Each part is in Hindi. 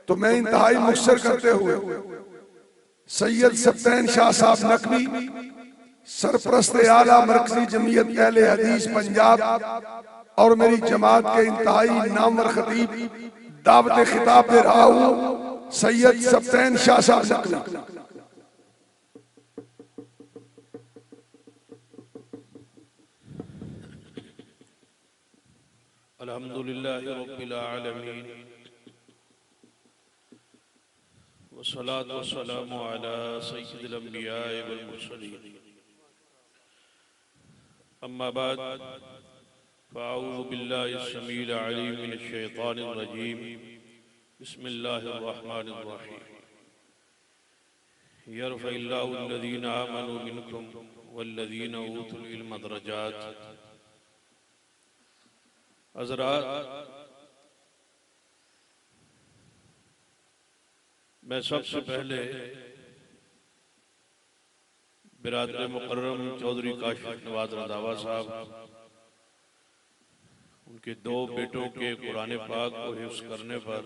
तो मैं इंतहाई मुख्तर करते हुए सैयद सब्तैन शाह साहब नकवी, सरप्रस्त आला मरकजी जमीयत अहले हदीस पंजाब और मेरी जमात के इंतहाई नामवर खतीब दावत खिताब दे रहा हूँ सैयद सब्तैन शाह साहब नकवी। अल्हम्दुलिल्लाहि रब्बिल आलमीन वस्सलातु वस्सलामु अला सय्यिदिल अंबिया वल मुरसलीन अम्मा बाद फ़अऊज़ु बिल्लाहि अस्समीइल अलीम मिनश शैतानिर रजीम बिस्मिल्लाहिर रहमानिर रहीम यरफ़इल्लाहु अल्लज़ीना आमनू मिनकुम वल्लज़ीना ऊतुल इल्म दरजात। हज़रात, मैं सबसे पहले बिरादर मुकर्रम चौधरी काशिफ नवाज रंधावा साहब, उनके दो बेटों के कुरान पाक को हिफ्ज़ करने पर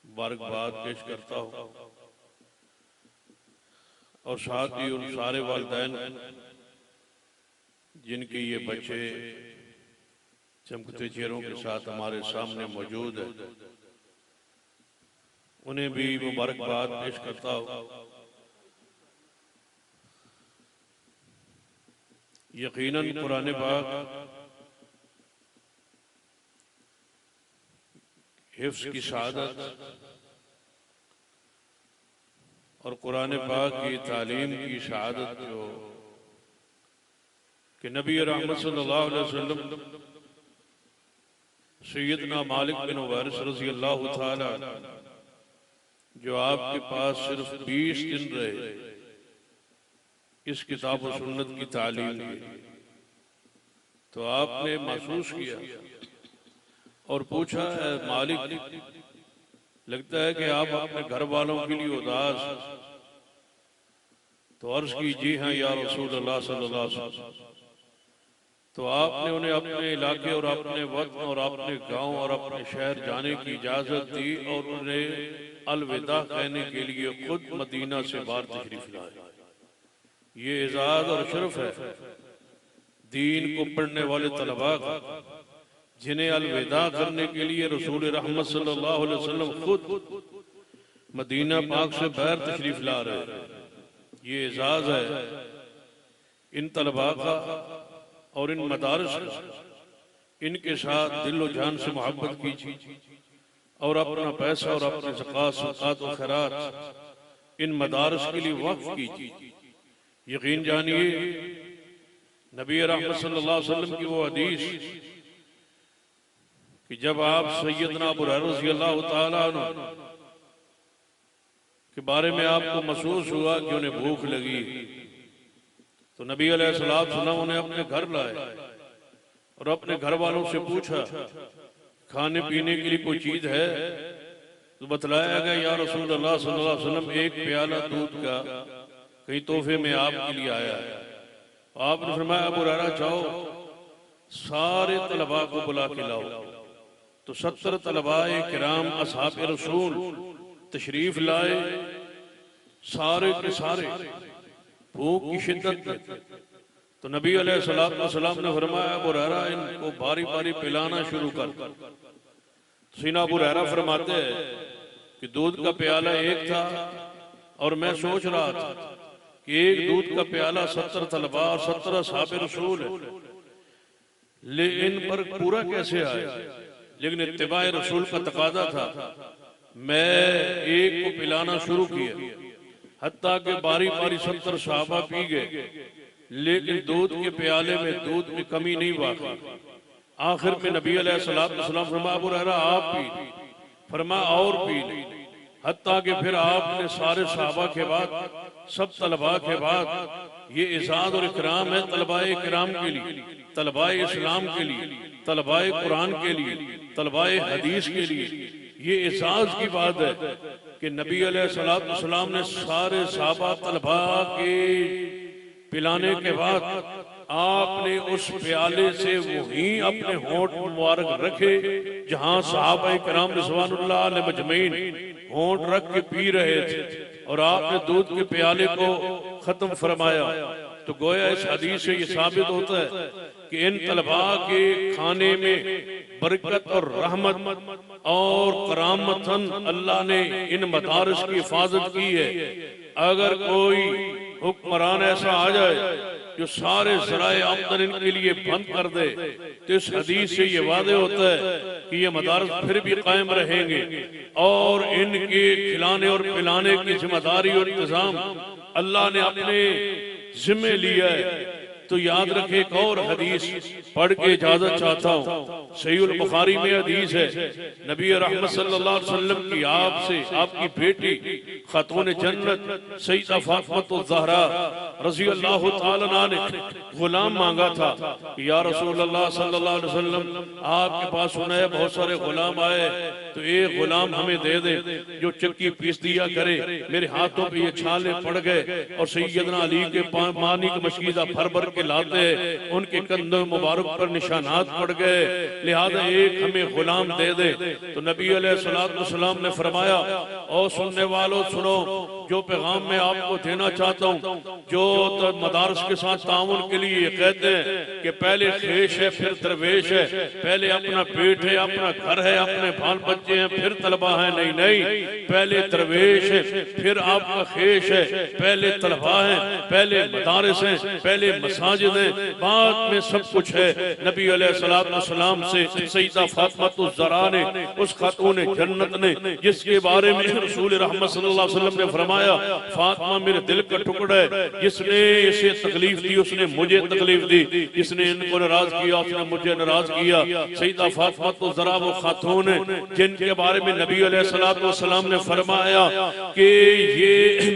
मुबारकबाद पेश करता हूँ और साथ ही उन सारे वालिदैन जिनके ये बच्चे चमकते चेहरों के साथ हमारे सामने मौजूद है, उन्हें भी मुबारकबाद पेश करता हूँ। यकीनन कुरान पाक हिफ्ज़ की शहादत और कुरान पाक की तालीम की शहादत जो कि नबी रहमत सल्लल्लाहु अलैहि वसल्लम सैयदना मालिक बिन वारिस रज़ी अल्लाह ताला जो आपके पास सिर्फ 20 दिन रहे इस किताब और सुन्नत की तालीम की, तो आपने महसूस किया और पूछा, है मालिक, लगता है कि आप अपने घर वालों के लिए उदास। तो अर्ज की, जी हाँ या रसूल अल्लाह सल्लल्लाहु अलैहि वसल्लम। तो आपने उन्हें अपने इलाके और अपने वतन और अपने गांव और अपने शहर जाने की इजाजत दी और उन्हें अलविदा कहने के लिए खुद मदीना से बाहर तशरीफ लाए। ये एजाज और शरफ है दीन को पढ़ने वाले तलबा का, जिन्हें अलविदा करने के लिए रसूल रहमत सल्लल्लाहु अलैहि वसल्लम खुद मदीना पाक से बाहर तशरीफ ला रहे। ये एजाज है इन तलबा का और इन मदारस का। इनके साथ दिलो जान से मोहब्बत कीजिए और अपना पैसा और अपने ज़कात सदक़ात और खैरात इन मदारस के लिए वक्फ कीजिए। यकीन जानिए नबी रहमत सल्लल्लाहु अलैहि वसल्लम की वो हदीस कि जब आप सैयदना अबू हुरैरा रज़ी अल्लाह ताला अन्हु के बारे में आपको महसूस हुआ कि उन्हें भूख लगी, तो नबी अलैहिस्सलाम उन्हें अपने घर लाए और अपने घर वालों से पूछा, खाने पीने के लिए कोई चीज है? तो बतलाया गया, या रसूल अल्लाह सल्लल्लाहु अलैहि वसल्लम, एक प्याला दूध का कहीं तोहफे में आपके लिए आया है। आपने फरमाया, अबू हुरैरा जाओ सारे तलबा को बुला के लाओ। तो 70 तलबाए किराम असहाब रसूल तशरीफ लाए, सारे के सारे भूख की शिद्दत में। तो नबी अलैहिस्सलाम ने फरमाया, अबू हुरैरा इनको बारी बारी पिलाना शुरू कर। सीना अबू हुरैरा फरमाते हैं कि दूध का प्याला एक था और मैं सोच रहा था कि एक दूध का प्याला 70 तलबा और 70 असहाब रसूल है, लेकिन पर पूरा कैसे आया? लेकिन इत्तिबाए रसूल का तकादा था। मैं एक को पिलाना शुरू किया, हत्ता के बारी बारी 70 सहाबा पी गए, लेकिन दूध के प्याले में दूध में कमी नहीं वाक़ई। आखिर में नबी अलैहिस्सलाम फरमाया, अबू हुरैरा आप पी। फरमाया और पी ले। हत्ता के फिर आपने सारे सहाबा के बाद, सब तलबा के बाद, ये इज़ाद और इकराम है तलबाए इकराम के लिए, तलबाए इस्लाम के लिए, तलबाए कुरान के लिए, तलबाए हदीस के लिए। ये इज़ाज की बात है कि नबी अलैहिस्सलाम ने सारे सहाबा तलबा के पिलाने के बाद आपने उस प्याले से वहीं अपने होंठ मुबारक रखे जहां सहाबा किराम रिज़वानुल्लाह अलैहिम अजमईन होंठ रख के पी रहे थे, और आपने दूध के प्याले को खत्म फरमाया। तो गोया इस हदीस से ये साबित होता है कि इन तलबा के खाने में बरकत और रहमत और करामतन अल्लाह ने इन मदारिस की हिफाजत की है। अगर कोई हुक्मरान ऐसा आ जाए जो सारे ज़राए आमदन इनके लिए बंद कर दे, तो इस हदीस से ये वादे होता है कि ये मदारस फिर भी कायम रहेंगे और इनके खिलाने और पिलाने की जिम्मेदारी और इंतजाम अल्लाह ने अपने जिम्मे लिया है। तो याद रखे एक और हदीस पढ़ के इजाजत चाहता हूँ। सहीहुल बुखारी में हदीस है, नबी रहमत सल्लल्लाहु अलैहि वसल्लम की आपसे आपकी बेटी खातून जन्नत सैयदा फातिमा ज़हरा रज़ी अल्लाह तआला अन्हा ने गुलाम मांगा था कि या रसूल अल्लाह सल्लल्लाहु अलैहि वसल्लम आपके पास सुना है बहुत सारे गुलाम आए, तो एक गुलाम हमें दे दे जो चक्की पीस दिया करे। मेरे हाथों पे ये छाले पड़ गए और सैयदना अली के पानी की मशीदा भर भर के लाते, उनके कंधों मुबारक पर निशानात पड़ गए, लिहाजा एक हमें गुलाम दे दे। तो नबी अलैहिस्सलाम ने फरमाया, और सुनने वालों सुनो, जो पैगाम मैं आपको देना चाहता हूँ, जो मदारस के साथ ताउन के लिए ये कहते हैं कि पहले खेश है फिर दरवेश है, पहले अपना पेट है अपना घर है अपने बाल बच्चे हैं फिर तलबा है, नहीं नहीं, पहले दरवेश है फिर आपका खेश है, पहले तलबा है पहले मदारस है पहले मसाजिद है, बाद में सब कुछ है। नबी अलैहिस्सलाम से सैयदा फातिमा ज़हरा ने, उस खातून जन्नत ने, जिसके बारे में रसूल रहमत सल्लल्लाहु अलैहि वसल्लम ने फरमाया फातिमा मेरे दिल का टुकड़ा है, जिसने इसे तकलीफ दी उसने मुझे तकलीफ दी, जिसने इनको नाराज किया उसने मुझे नाराज किया। सैयदा फातिमा ज़हरा वो खातून है जिनके बारे में नबी अलैहिस्सलाम ने फरमाया कि ये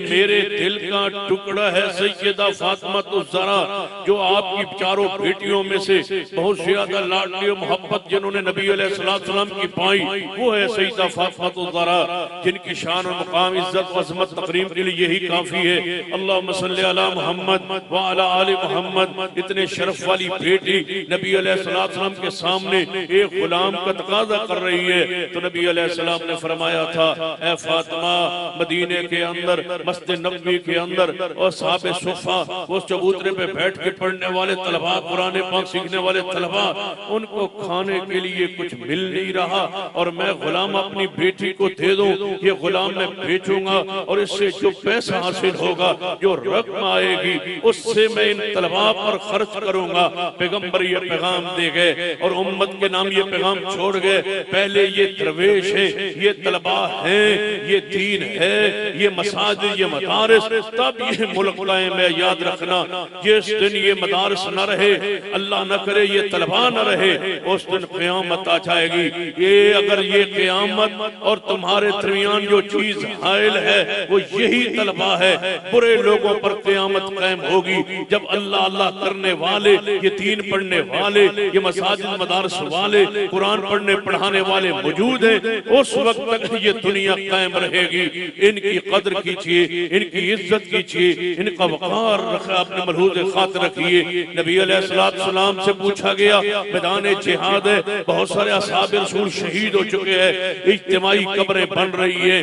मेरे दिल का टुकड़ा है। सैयदा फातिमा ज़हरा जो आपकी चारों बेटियों में से बहुत ज्यादा लाडली और मोहब्बत जिन्होंने नबी अलैहिस्सलाम की पाई, वो है सैयदा फातिमा ज़हरा, जिनकी शान और मुकाम इज्जत व अज़मत तकरीम के लिए यही काफी है। अल्लाहुम्मा सल्ली अला मुहम्मद व अला आलि मुहम्मद। इतने शरफ वाली बेटी नबी अलैहिस्सलाम के सामने एक गुलाम का तकाजा कर रही है, तो नबी अलैहिस्सलाम ने फरमाया था, ए फातिमा, मदीने के अंदर मस्जिद नबवी के अंदर और साहबे सुफ़ा उस चबूतरे पे बैठ के पढ़ने वाले तलबा, कुरान पाक सीखने वाले तलबा, उनको खाने के लिए कुछ मिल नहीं रहा, और मैं गुलाम अपनी बेटी को दे दूं, ये गुलाम मैं बेचूंगा और इससे जो पैसा हासिल होगा, जो रकम आएगी, उससे मैं इन तलबा पर खर्च करूंगा। पैगंबर ये पैगाम दे गए और उम्मत के नाम ये पैगाम छोड़ गए, पहले ये दरवेश है, ये तलबा है, ये दीन है, ये मसाजिद, ये मदारिस, तब ये मुल्क कायम है। याद रखना, जिस दिन ये मदारिस न रहे, अल्लाह न करे ये तलबा न रहे, उस दिन क़यामत आ जाएगी। ये अगर ये क़यामत और तुम्हारे दरमियान जो चीज हायल है वो यही तलबा है, बुरे लोगों पर क़यामत कायम होगी जब अल्लाह अल्लाह करने वाले, ये दीन पढ़ने वाले, ये मसाजिद मदारिस वाले, कुरान पढ़ने पढ़ाने वाले मौजूद हैं, उस वक्त तक ये दुनिया कायम रहेगी। इनकी कदर कीजिए, इनकी इज्जत कीजिए, इनका वक़ार रखा, अपने मलहूज़ खातिर रखिए। नबी अलैहिस्सलाम से पूछा गया, मैदान जिहाद है, बहुत सारे असहाब रसूल शहीद हो चुके हैं, इज्तिमाई कब्रें बन रही है,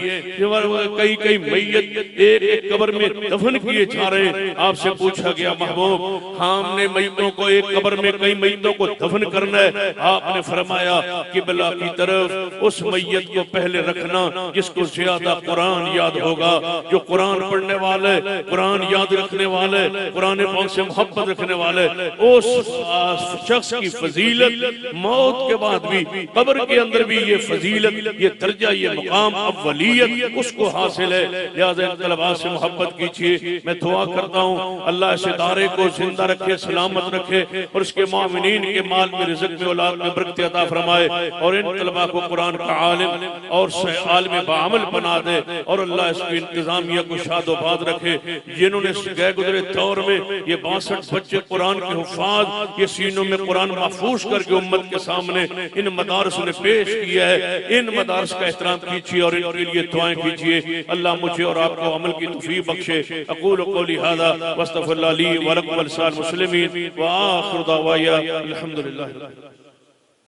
कई कई मैयत एक एक कब्र में दफन किए जा रहे हैं। आपसे पूछा गया, महबूब, हमने मैयतों को एक कब्र में कई मैयतों को दफन करना है, आपने फरमाया किबला की तरफ उस मैयत को पहले रखना जिसको ज्यादा कुरान याद होगा, जो कुरान पढ़ने वाले, कुरान याद रखने वाले, कुरान पाक से मोहब्बत रखने वाले, उस शख्स की फजीलत मौत के बाद भी, कब्र के अंदर भी ये फजीलत, ये दर्जा, ये मुकाम अव्वलियत उसको हासिल है। लिहाजा तलबा से मोहब्बत कीजिए। मैं दुआ करता हूँ अल्लाह इस इदारे को जिंदा रखे, सलामत रखे और इसके मोमिनीन के माल में, रिज़्क़ में, औलाद में बरकत अता फरमाए, और इन तलबा को कुरान का आलिम और आलिम बाअमल बना दे, और अल्लाह इसकी इंतजामिया को शादोबाद रखे। जिन्होंने गए गुजरे दौर में ये 62 बच्चे कुरान के हुफ़ाज़, ये सीनों में कुरान महफूज करके उम्मत के सामने इन मदारस ने पेश किया है, इन मदारस का एहतराम कीजिए और इनके लिए दुआएं कीजिए। अल्लाह मुझे और और आपको अमल की तौफीक बख्शे। अक़ूलु क़ौली हाज़ा वस्तग़फ़िरुल्लाह ली व लकुम व लिसाइरिल मुस्लिमीन व आखिरु दअवाना अल्हम्दुलिल्लाहि।